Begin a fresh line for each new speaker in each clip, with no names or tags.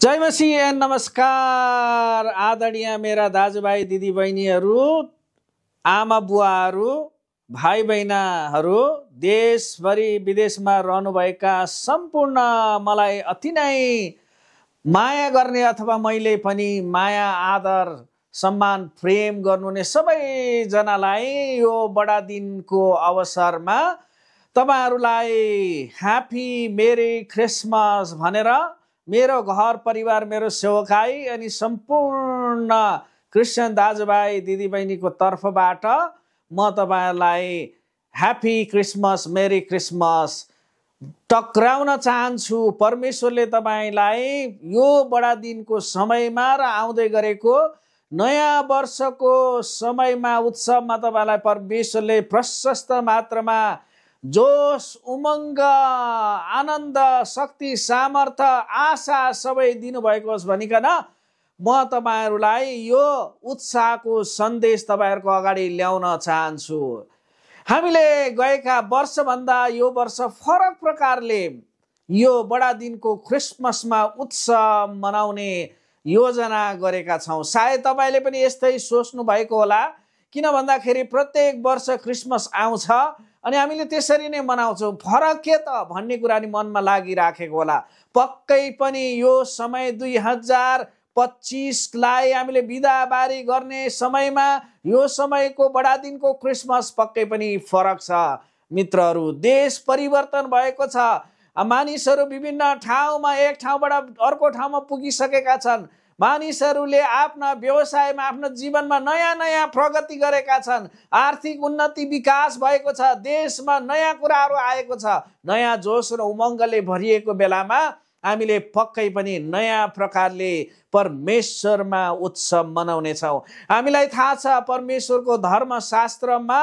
जय मसीह, नमस्कार आदरणीय मेरा दाजुभाइ दिदीबहिनीहरू, आमा बुवाहरू, भाइ बहिनीहरू, देशभरि विदेशमा रहनुभएका सम्पूर्ण मलाई अति नै माया गर्ने अथवा मैले पनि माया आदर सम्मान प्रेम गर्नुहुने सबैजनालाई यो बडा दिनको अवसरमा तपाईहरुलाई ह्यापी मेरी क्रिसमस भनेर मेरो घर परिवार, मेरो सेवकाई अनि सम्पूर्ण क्रिस्चियन दाजुभाइ दिदीबहिनीको तर्फबाट म तपाईहरुलाई ह्यापी क्रिसमस, मेरी क्रिसमस टक्राउन चाहन्छु। परमेश्वरले तपाईलाई यो बडा दिनको समयमा र आउँदै गरेको नयाँ वर्षको समयमा उत्सवमा तपाईलाई परमेश्वरले प्रशस्त मात्रामा जोश, उमङ्ग, आनन्द, शक्ति, सामर्थ, आशा सबै दिनुभएको होस् भनिकन म तपाईहरुलाई यो उत्साहको सन्देश तपाईहरुको अगाडि ल्याउन चाहन्छु। हामीले गएका वर्षभन्दा यो वर्ष फरक प्रकारले यो बडा दिनको क्रिसमसमा उत्सव मनाउने योजना गरेका छौं। सायद तपाईले पनि यस्तै सोच्नु भएको होला, किन भन्दाखेरि प्रत्येक वर्ष क्रिसमस आउँछ अनि हामीले त्यसरी नै मनाउँछौँ, फरक के त भन्ने कुरा नि मनमा लागिराखेको होला। पक्कै पनि यो समय 2025 लाई हामीले बिदाबारी गर्ने समयमा यो समयको बडा दिनको क्रिसमस पक्कै पनि फरक छ। मित्रहरू, देश परिवर्तन भएको छ। मानिसहरू विभिन्न ठाउँमा एक ठाउँबाट अर्को ठाउँमा पुगिसकेका छन्। मानिसहरूले आफ्ना व्यवसायमा, आफ्नो जीवनमा नयाँ नयाँ प्रगति गरेका छन्। आर्थिक उन्नति, विकास भएको छ। देशमा नयाँ कुराहरू आएको छ। नयाँ जोश र उमङ्गले भरिएको बेलामा हामीले पक्कै पनि नयाँ प्रकारले परमेश्वरमा उत्सव मनाउनेछौँ। हामीलाई थाहा छ परमेश्वरको धर्मशास्त्रमा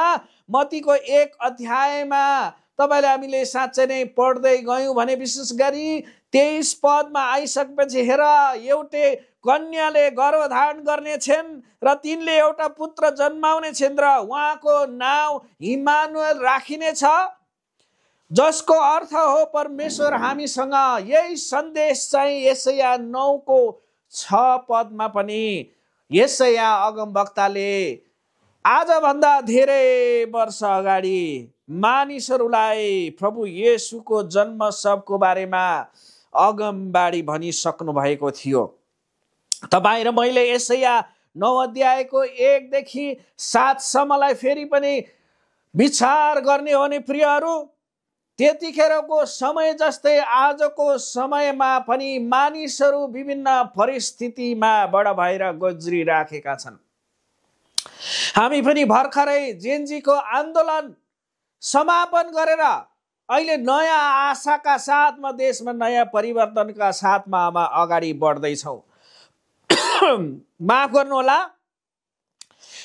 मत्तीको 1 अध्यायमा तपाईले हामीले साँच्चै नै पढ्दै गयौँ भने विशेष गरी 23 पदमा आइसकेपछि, हेर एउटै कन्याले गर्भधारण गर्नेछन् र तिनले एउटा पुत्र जन्माउनेछन् र उहाँको नाउँ इम्मानुएल राखिनेछ, जसको अर्थ हो परमेश्वर हामीसँग। यही सन्देश चाहिँ यशाया 9को 6 पदमा पनि यशाया अगमवक्ताले आजभन्दा धेरै वर्ष अगाडि मानिसहरूलाई प्रभु येशूको जन्मोत्सवको बारेमा अगमबाडी भनिसक्नु भएको थियो। तपाईँ र मैले यशाया 9 अध्यायको 1 देखि 7 सम्मलाई फेरि पनि विचार गर्ने हो भने प्रियहरू, त्यतिखेरको समय जस्तै आजको समयमा पनि मानिसहरू विभिन्न परिस्थितिमा बडा भएर गुज्रिराखेका छन्। हामी पनि भर्खरै जेनजीको आन्दोलन समापन गरेर अहिले नयाँ आशाका साथमा, देशमा नयाँ परिवर्तनका साथमा अगाडि बढ्दैछौँ। माफ गर्नुहोला,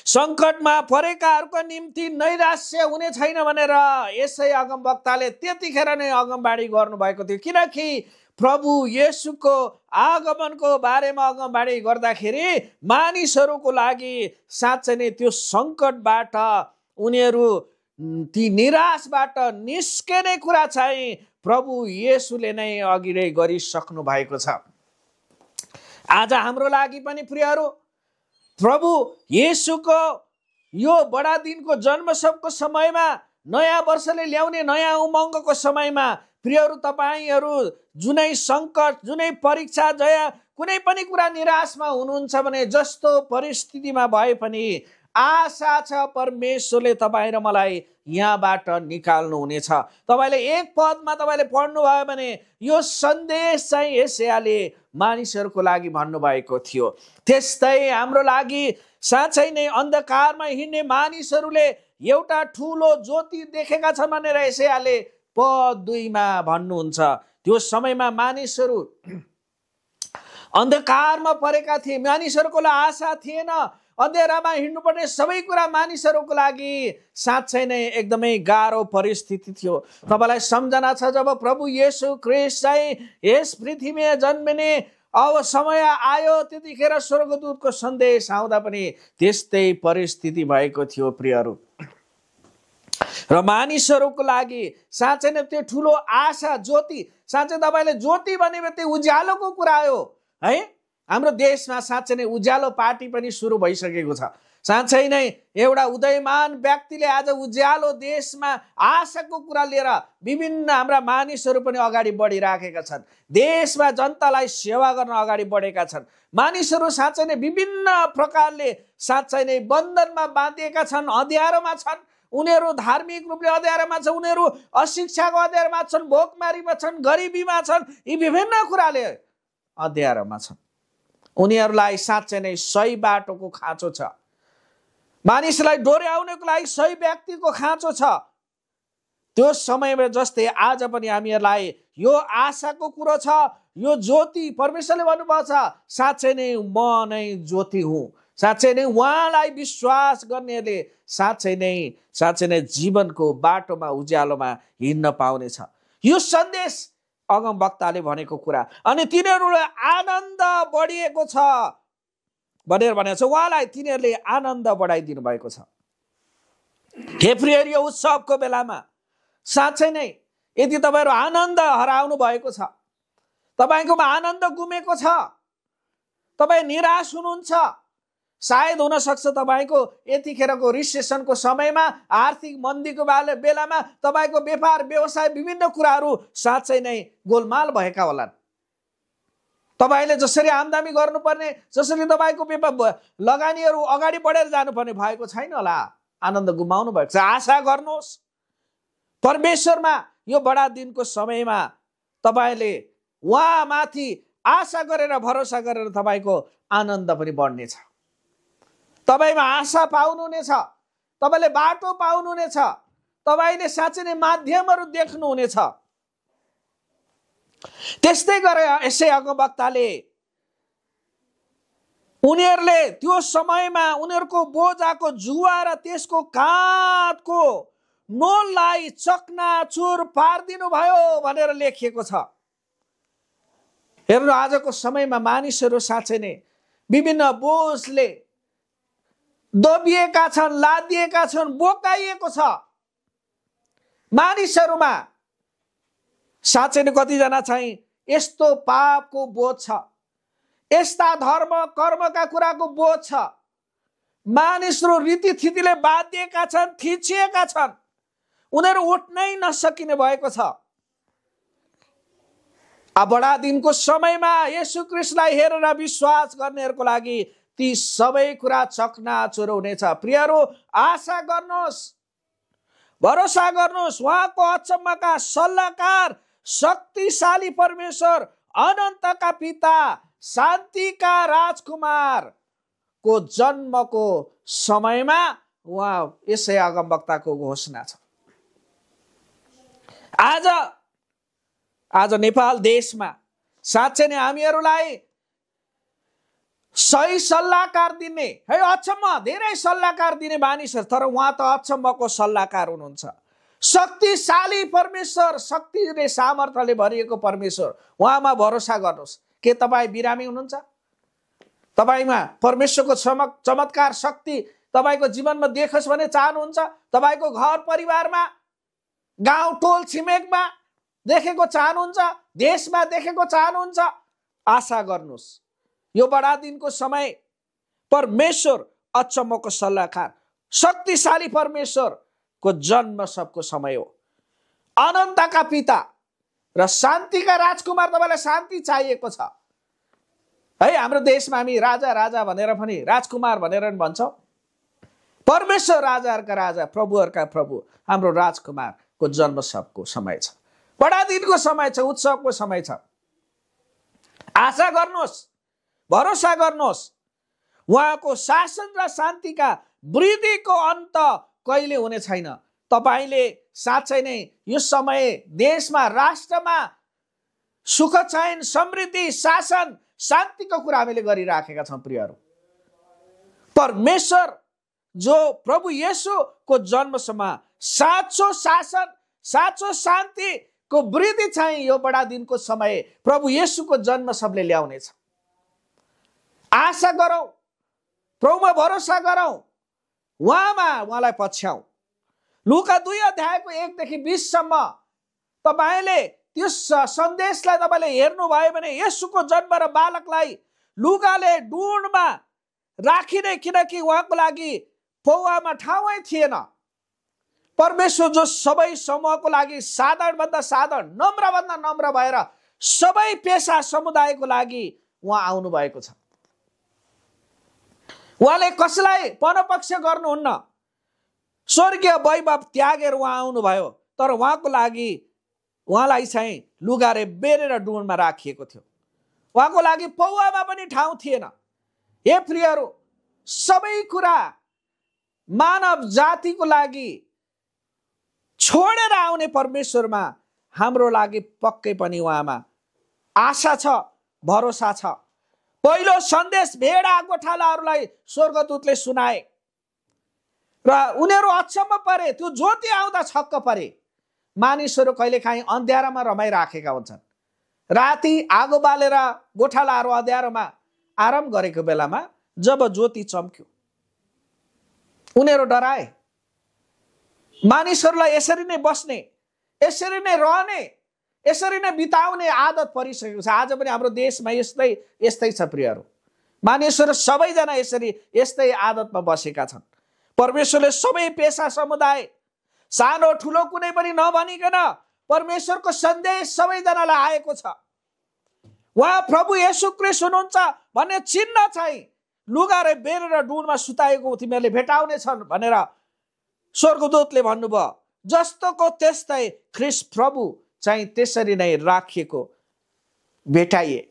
सङ्कटमा परेकाहरूको निम्ति नैराश्य हुने छैन भनेर यसै अगमवक्ताले त्यतिखेर नै अगमबाडी गर्नुभएको थियो। किनकि प्रभु येशूको आगमनको बारेमा अगमबाडी गर्दाखेरि मानिसहरूको लागि साँच्चै नै त्यो सङ्कटबाट, उनीहरू ती निराशबाट निस्किने कुरा चाहिँ प्रभु येशूले नै अघि नै गरिसक्नु भएको छ। आज हाम्रो लागि पनि प्रियहरू, प्रभु येशूको यो बडा दिनको जन्मोत्सवको समयमा, नयाँ वर्षले ल्याउने नयाँ उमङ्गको समयमा प्रियहरू, तपाईहरू जुनै सङ्कट, जुनै परीक्षा, कुनै पनि कुरा निराशमा हुनुहुन्छ भने, जस्तो परिस्थितिमा भए पनि आशा छ परमेश्वरले तपाईँ र मलाई यहाँबाट निकाल्नु हुनेछ। तपाईले 1 पदमा तपाईले पढ्नुभयो भने यो सन्देश चाहिँ यशायाले मानिसहरूको लागि भन्नुभएको थियो। त्यस्तै हाम्रो लागि साँच्चै नै अन्धकारमा हिँड्ने मानिसहरूले एउटा ठुलो ज्योति देखेका छन् भनेर यशायाले पद 2 मा भन्नुहुन्छ। त्यो समयमा मानिसहरू अन्धकारमा परेका थिए। मानिसहरूको आशा थिएन। अँध्यारामा हिँड्नुपर्ने सबै कुरा मानिसहरूको लागि साँच्चै नै एकदमै गाह्रो परिस्थिति थियो। तपाईलाई सम्झना छ, जब प्रभु येशू ख्रीष्ट चाहिँ यस पृथ्वीमा जन्मिने अब समय आयो, त्यतिखेर स्वर्गदूतको सन्देश आउँदा पनि त्यस्तै परिस्थिति भएको थियो प्रियहरू। र मानिसहरूको लागि साँच्चै नै त्यो ठुलो आशा, ज्योति, साँच्चै तपाईले ज्योति भने त्यो उज्यालोको कुरा हो। है। हाम्रो देशमा साँच्चै नै उज्यालो पार्टी पनि सुरु भइसकेको छ। साँच्चै नै एउटा उदयमान व्यक्तिले आज उज्यालो देशमा आशाको कुरा लिएर विभिन्न हाम्रा मानिसहरू पनि अगाडि बढिराखेका छन्। देशमा जनतालाई सेवा गर्न अगाडि बढेका छन्। मानिसहरू साँच्चै नै विभिन्न प्रकारले साँच्चै नै बन्धनमा बाँधिएका छन्, अँध्यारोमा छन्। उनीहरू धार्मिक रूपले अँध्यारोमा छन्, उनीहरू अशिक्षाको अँध्यारोमा छन्, भोकमारीमा छन्, गरिबीमा छन्, यी विभिन्न कुराले अँध्यारोमा छन्। उनीहरूलाई साँच्चै नै सही बाटोको खाँचो छ। मानिसलाई डोर्याउनको लागि सही व्यक्तिको खाँचो छ। त्यो समयमा जस्तै आज पनि हामीहरूलाई यो आशाको कुरो छ, यो ज्योति परमेश्वरले भन्नुभएको छ, साँच्चै नै म नै ज्योति हुँ। साँच्चै नै उहाँलाई विश्वास गर्नेले साँच्चै नै जीवनको बाटोमा उज्यालोमा हिँड्न पाउनेछ। यो सन्देश अगमवक्ताले भनेको कुरा। अनि तिनीहरूलाई आनन्द बढिएको छ भनेर भनेको छ। उहाँलाई तिनीहरूले आनन्द बढाइदिनु भएको छ। हे प्रियहरू, यो उत्सवको बेलामा साँच्चै नै यदि तपाईँहरू आनन्द हराउनु भएको छ, तपाईँकोमा आनन्द गुमेको छ, तपाईँ निराश हुनुहुन्छ, सायद हुन सक्छ तपाईँको यतिखेरको रिसेसनको समयमा, आर्थिक मन्दीको बेलामा तपाईँको व्यापार व्यवसाय विभिन्न कुराहरू साँच्चै नै गोलमाल भएका होलान्। तपाईँले जसरी आम्दानी गर्नुपर्ने, जसरी तपाईँको लगानीहरू अगाडि बढेर जानुपर्ने भएको छैन होला, आनन्द गुमाउनु भएको छ। आशा गर्नुहोस् परमेश्वरमा। यो बडा दिनको समयमा तपाईँले उहाँमाथि आशा गरेर भरोसा गरेर तपाईँको आनन्द पनि बढ्नेछ। तपाईँमा आशा पाउनुहुनेछ, तपाईँले बाटो पाउनुहुनेछ, तपाईँले साँच्चै नै माध्यमहरू देख्नुहुनेछ। त्यस्तै गरेर यसै अगमवक्ताले उनीहरूले त्यो समयमा उनीहरूको बोझाको जुवा र त्यसको काँधको नोललाई चकनाचुर पारिदिनु भयो भनेर लेखिएको छ। हेर्नु, आजको समयमा मानिसहरू साँच्चै नै विभिन्न बोझले दबिएका छन्, लादिएका छन्, बोकाइएको छ। मानिसहरूमा साँच्चै नै कतिजना चाहिँ यस्तो पापको बोझ छ, यस्ता धर्म कर्मका कुराको बोझ छ। मानिसहरू रीतिथितिले बाँधिएका छन्, थिचिएका छन्, उनीहरू उठ्नै नसकिने भएको छ। बडा दिनको समयमा येशू ख्रीष्टलाई हेरेर विश्वास गर्नेहरूको लागि ती सबै कुरा चकनाचुर हुनेछ। प्रियहरू, आशा गर्नुहोस्, भरोसा गर्नुहोस्। उहाँको अचम्मका सल्लाहकार शक्तिशाली परमेश्वर, अनन्तका पिता, शान्तिका राजकुमार को जन्मको समयमा उहाँ यसै अगमवक्ताको घोषणा छ। आज नेपाल देशमा साँच्चै नै हामीहरूलाई सही सल्लाहकार दिने, है अचम्म धेरै सल्लाहकार दिने मानिसहरू, तर उहाँ त अचम्मको सल्लाहकार हुनुहुन्छ। शक्तिशाली परमेश्वर, शक्ति र सामर्थ्यले भरिएको परमेश्वर, उहाँमा भरोसा गर्नुहोस्। के तपाईँ बिरामी हुनुहुन्छ? तपाईँमा परमेश्वरको चमत्कार शक्ति तपाईँको जीवनमा देखोस् भने चाहनुहुन्छ? तपाईँको घर परिवारमा, गाउँ टोल छिमेकमा देखेको चाहनुहुन्छ? देशमा देखेको चाहनुहुन्छ? आशा गर्नुहोस्। यो बडा दिनको समय परमेश्वर अचम्मको सल्लाहकार शक्तिशाली परमेश्वरको जन्म सबको समय हो। अनन्तका पिता र शान्तिका राजकुमार, तपाईँलाई शान्ति चाहिएको छ है। हाम्रो देशमा हामी राजा राजा भनेर पनि, राजकुमार भनेर पनि भन्छौँ। परमेश्वर राजाहरूका राजा, प्रभुहरूका प्रभु, हाम्रो राजकुमारको जन्म सबको समय छ। बडा दिनको समय छ, उत्सवको समय छ। आशा गर्नुहोस्, भरोसा गर्नुहोस्। उहाँको शासन र शान्तिका वृद्धिको अन्त कहिले हुने छैन। तपाईँले साँच्चै नै यो समय देशमा, राष्ट्रमा सुख चैन, समृद्धि, शासन, शान्तिको कुरा हामीले गरिराखेका छौँ। प्रियहरू, परमेश्वर जो प्रभु येशूको जन्मसम्म साँचो शासन, साँचो शान्तिको वृद्धि चाहिँ यो बडा दिनको समय प्रभु येशूको जन्म सबले ल्याउनेछ। आशा गरौँ, प्रभुमा भरोसा गरौँ, उहाँलाई पछ्याउँ। लुका 2 अध्यायको 1 देखि 20 सम्म तपाईँले त्यो सन्देशलाई तपाईँले हेर्नुभयो भने येशूको जन्म र बालकलाई लुगाले डुँडमा राखिने, किनकि उहाँको लागि पौवामा ठाउँै थिएन। परमेश्वर जो सबै समूहको लागि साधारणभन्दा साधारण, नम्रभन्दा नम्र भएर सबै पेशा समुदायको लागि उहाँ आउनुभएको छ। उहाँले कसैलाई परपक्ष गर्नुहुन्न। स्वर्गीय वैभव त्यागेर उहाँ आउनुभयो, तर उहाँको लागि उहाँलाई चाहिँ लुगाले बेरेर डुँडमा राखिएको थियो। उहाँको लागि पौवामा पनि ठाउँ थिएन। हे प्रियहरू, सबै कुरा मानव जातिको लागि छोडेर आउने परमेश्वरमा हाम्रो लागि पक्कै पनि उहाँमा आशा छ, भरोसा छ। पहिलो सन्देश भेडा गोठालाहरूलाई स्वर्गदूतले सुनाए र उनीहरू अचम्म परे। त्यो ज्योति आउँदा छक्क परे। मानिसहरू कहिलेकाहीँ अँध्यारोमा रमाइराखेका हुन्छन्। राति आगो बालेर गोठालाहरू अँध्यारोमा आराम गरेको बेलामा जब ज्योति चम्क्यो, उनीहरू डराए। मानिसहरूलाई यसरी नै बस्ने, यसरी नै रहने, यसरी नै बिताउने आदत परिसकेको छ। आज पनि हाम्रो देशमा यस्तै छ प्रियहरू। मानिसहरू सबैजना यस्तै आदतमा बसेका छन्। परमेश्वरले सबै पेशा समुदाय, सानो ठुलो कुनै पनि नभनिकन परमेश्वरको सन्देश सबैजनालाई आएको छ। उहाँ प्रभु येशू ख्रीष्ट हुनुहुन्छ भन्ने चिन्ह चाहिँ लुगाले बेरेर डुँडमा सुताएको तिमीहरूले भेटाउने छन् भनेर स्वर्गदूतले भन्नुभयो। जस्तोको त्यस्तै ख्रीष्ट प्रभु चाहिँ त्यसरी नै राखिएको भेटाइए।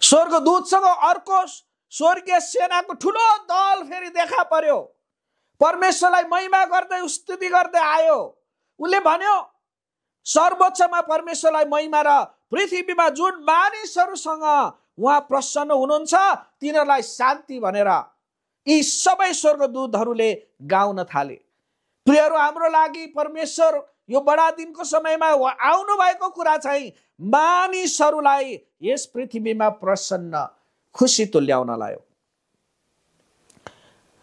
स्वर्गदूतसँग अर्को स्वर्गीय सेनाको ठुलो दल फेरि देखा पर्यो। परमेश्वरलाई महिमा गर्दै स्तुति गर्दै आयो। उसले भन्यो, सर्वोच्चमा परमेश्वरलाई महिमा र पृथ्वीमा जुन मानिसहरूसँग उहाँ प्रसन्न हुनुहुन्छ तिनीहरूलाई शान्ति भनेर यी सबै स्वर्गदूतहरूले गाउन थाले। प्रियहरू, हाम्रो लागि परमेश्वर यो बडा दिनको समयमा आउनु भएको कुरा चाहिँ मानिसहरूलाई यस पृथ्वीमा प्रसन्न खुसी तुल्याउनलाई हो।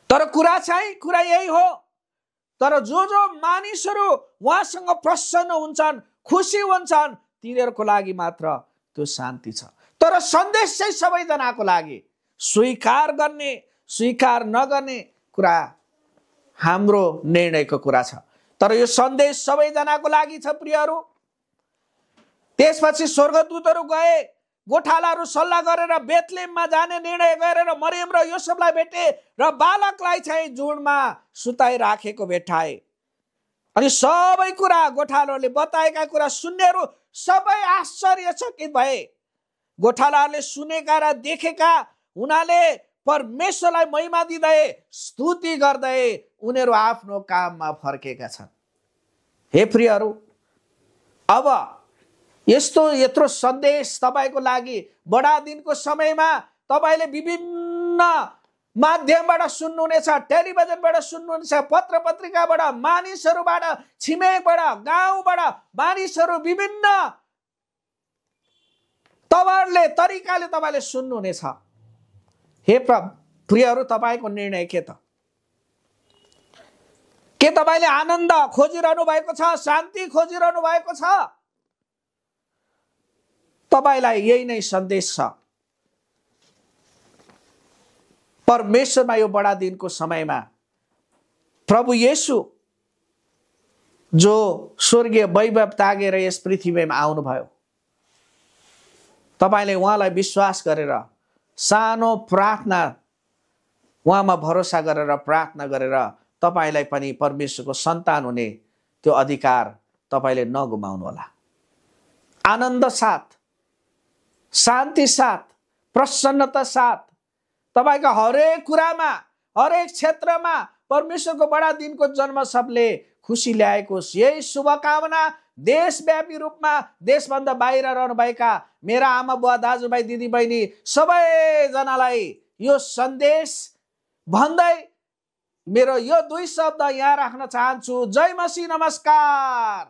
तर कुरा यही हो, तर जो मानिसहरू उहाँसँग प्रसन्न हुन्छन्, खुसी हुन्छन्, तिनीहरूको लागि मात्र त्यो शान्ति छ। तर सन्देश चाहिँ सबैजनाको लागि, स्वीकार गर्ने स्वीकार नगर्ने कुरा हाम्रो निर्णयको कुरा छ। तर यो सन्देश सबैजनाको लागि छ प्रियहरू। त्यसपछि स्वर्गदूतहरू गए, गोठालाहरू सल्लाह गरेर बेथलेहममा जाने निर्णय गरेर मरियम र योसेफलाई भेटे र बालकलाई चाहिँ जुडमा सुताइराखेको भेटाए। अनि सबै कुरा गोठालाहरूले बताएका कुरा सुन्नेहरू सबै आश्चर्यचकित भए। गोठालाहरूले सुनेका र देखेका हुनाले परमेश्वरलाई महिमा दिँदै स्तुति गर्दै उनीहरू आफ्नो काममा फर्केका छन्। हे प्रियहरू, अब यत्रो सन्देश तपाईको लागि बडा दिनको समयमा तपाईले विभिन्न माध्यमबाट सुन्नुहुनेछ, टेलिभिजनबाट सुन्नुहुनेछ, पत्र पत्रिकाबाट, मानिसहरूबाट, छिमेकबाट, गाउँबाट मानिसहरू विभिन्न तरिकाले तपाईले सुन्नुहुनेछ। हे प्रियहरू, तपाईको निर्णय के त? के तपाईले आनन्द खोजिरहनु भएको छ, शान्ति खोजिरहनु भएको छ? तपाईलाई यही नै सन्देश छ। परमेश्वरमा यो बडा दिनको समयमा प्रभु येशू जो स्वर्गीय वैभव तागेर यस पृथ्वीमा आउनुभयो, तपाईले उहाँलाई विश्वास गरेर सानो प्रार्थना, उहाँमा भरोसा गरेर प्रार्थना गरेर तपाईलाई पनि परमेश्वरको सन्तान हुने त्यो अधिकार तपाईले नगुमाउनु होला। आनन्द साथ, शान्ति साथ, प्रसन्नता साथ तपाईको हरेक कुरामा, हरेक क्षेत्रमा परमेश्वरको बडा दिनको जन्म सबले खुसी ल्याएको यही शुभकामना देशव्यापी रूपमा देशभन्दा बाहिर रहनुभएका मेरा आमा बुवा, दाजुभाइ, दिदी बहिनी सबैजनालाई यो सन्देश भन्दै मेरो यो दुई शब्द यहाँ राख्न चाहन्छु। जय मसीह, नमस्कार।